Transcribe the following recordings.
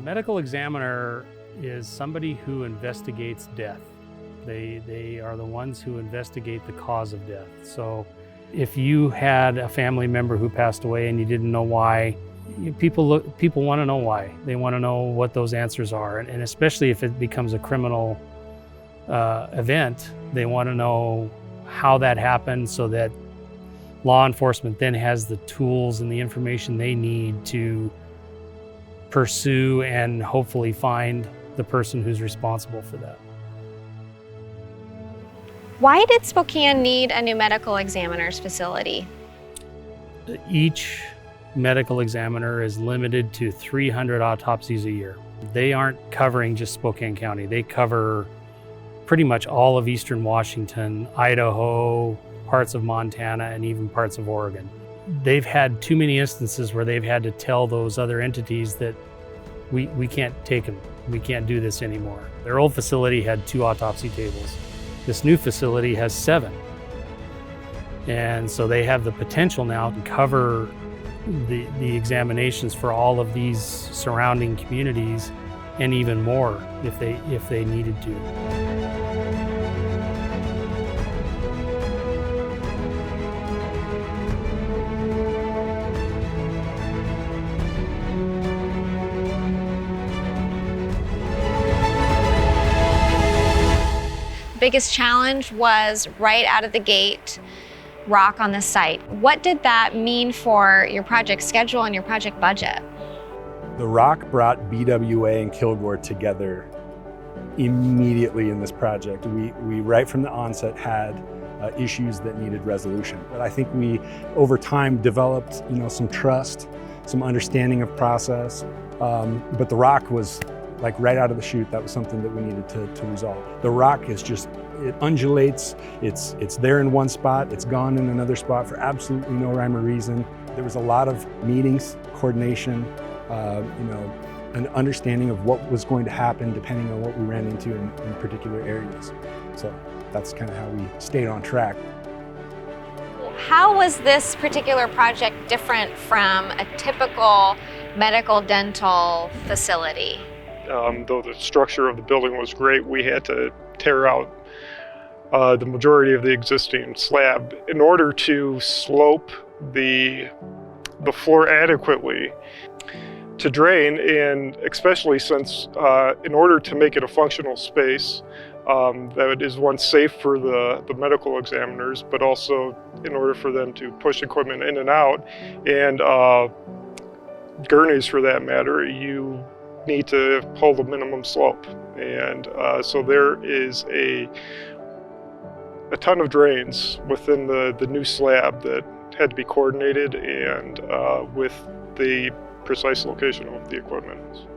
medical examiner is somebody who investigates death. They are the ones who investigate the cause of death. So if you had a family member who passed away and you didn't know why, people want to know why. They want to know what those answers are. And especially if it becomes a criminal event, they want to know how that happened so that law enforcement then has the tools and the information they need to pursue and hopefully find the person who's responsible for that. Why did Spokane need a new medical examiner's facility? Each medical examiner is limited to 300 autopsies a year. They aren't covering just Spokane County. They cover pretty much all of eastern Washington, Idaho, parts of Montana, and even parts of Oregon. They've had too many instances where they've had to tell those other entities that we can't take them. We can't do this anymore. Their old facility had 2 autopsy tables. This new facility has 7. And so they have the potential now to cover the examinations for all of these surrounding communities and even more if they needed to. Biggest challenge was right out of the gate, rock on the site. What did that mean for your project schedule and your project budget? The rock brought BWA and Kilgore together immediately in this project. We right from the onset had issues that needed resolution. But I think we, over time, developed some trust, some understanding of process. But the rock was like right out of the chute. That was something that we needed to resolve. The rock is just, it undulates. It's there in one spot. It's gone in another spot for absolutely no rhyme or reason. There was a lot of meetings, coordination, an understanding of what was going to happen depending on what we ran into in particular areas. So that's kind of how we stayed on track. How was this particular project different from a typical medical dental facility? Though the structure of the building was great, we had to tear out the majority of the existing slab in order to slope the floor adequately to drain, and especially since in order to make it a functional space that is one safe for the medical examiners, but also in order for them to push equipment in and out, and gurneys for that matter, you need to hold a minimum slope. And so there is a ton of drains within the new slab that had to be coordinated and with the precise location of the equipment.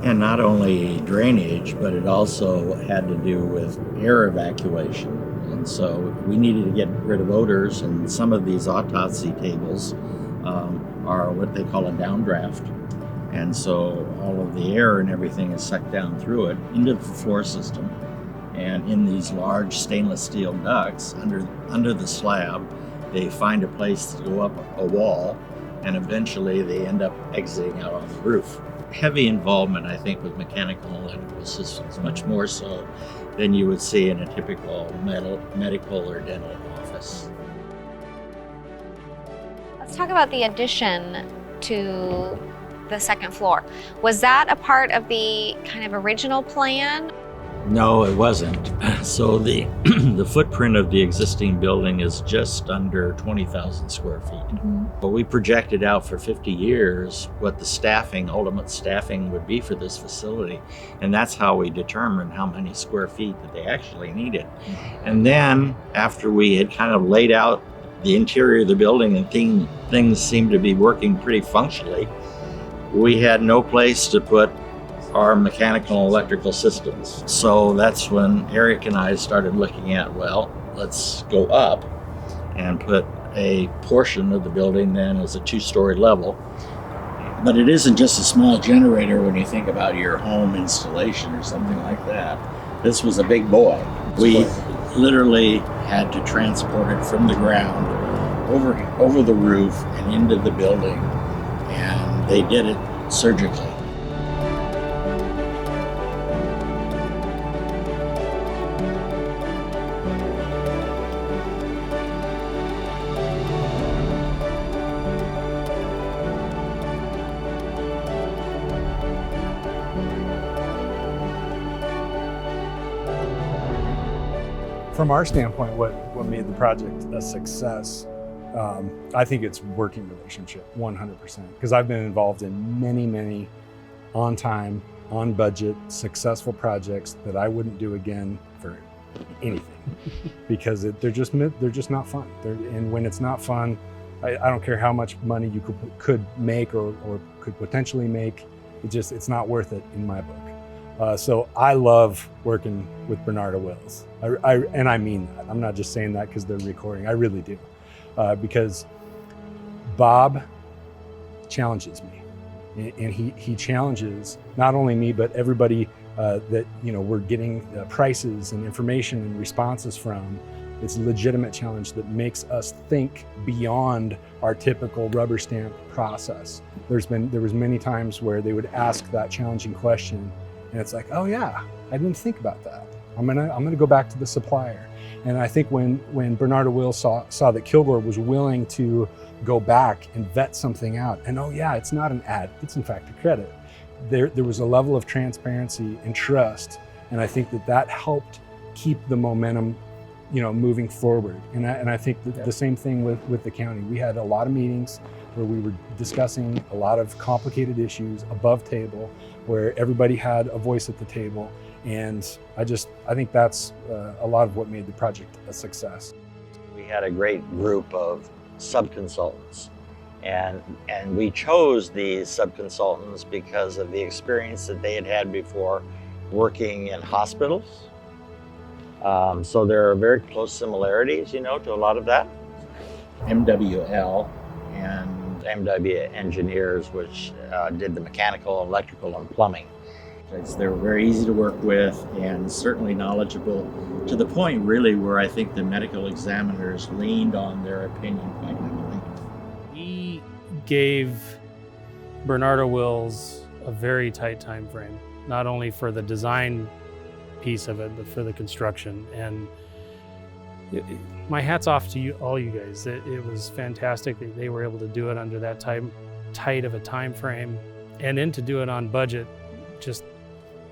And not only drainage, but it also had to do with air evacuation. And so we needed to get rid of odors, and some of these autopsy tables are what they call a downdraft. And so all of the air and everything is sucked down through it into the floor system. And in these large stainless steel ducts under the slab, they find a place to go up a wall, and eventually they end up exiting out on the roof. Heavy involvement, I think, with mechanical and electrical systems, much more so than you would see in a typical medical or dental office. Let's talk about the addition to the second floor. Was that a part of the kind of original plan? No, it wasn't. So the footprint of the existing building is just under 20,000 square feet. Mm-hmm. But we projected out for 50 years what the ultimate staffing would be for this facility. And that's how we determined how many square feet that they actually needed. Mm-hmm. And then after we had kind of laid out the interior of the building and things seemed to be working pretty functionally, we had no place to put our mechanical and electrical systems. So that's when Eric and I started looking at, well, let's go up and put a portion of the building then as a 2-story level. But it isn't just a small generator when you think about your home installation or something like that. This was a big boy. We literally had to transport it from the ground over the roof and into the building, and they did it surgically. From our standpoint, what made the project a success, I think it's working relationship, 100%. Because I've been involved in many on time, on budget, successful projects that I wouldn't do again for anything, because they're just not fun. And when it's not fun, I don't care how much money you could make or could potentially make. It's not worth it in my book. So I love working with Bernardo Wills. And I mean that. I'm not just saying that because they're recording. I really do. Because Bob challenges me. And he challenges not only me, but everybody that we're getting prices and information and responses from. It's a legitimate challenge that makes us think beyond our typical rubber stamp process. There was many times where they would ask that challenging question, and it's like, oh yeah, I didn't think about that. I'm gonna go back to the supplier. And I think when Bernardo Wills saw that Kilgore was willing to go back and vet something out, and oh yeah, it's not an ad, it's in fact a credit. There was a level of transparency and trust, and I think that helped keep the momentum moving forward. And I think the same thing with the county. We had a lot of meetings where we were discussing a lot of complicated issues above table, where everybody had a voice at the table. And I think that's a lot of what made the project a success. We had a great group of sub-consultants, and we chose these sub-consultants because of the experience that they had had before working in hospitals. So there are very close similarities, to a lot of that. MWL and MWL Engineers, which did the mechanical, electrical, and plumbing. They were very easy to work with and certainly knowledgeable, to the point really where I think the medical examiners leaned on their opinion quite heavily. We gave Bernardo Wills a very tight time frame, not only for the design piece of it, but for the construction. And my hat's off to you, all you guys. It was fantastic that they were able to do it under that tight of a time frame, and then to do it on budget just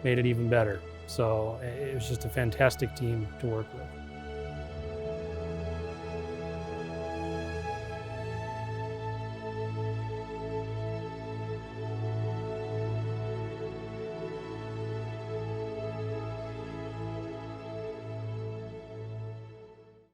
made it even better. So it was just a fantastic team to work with.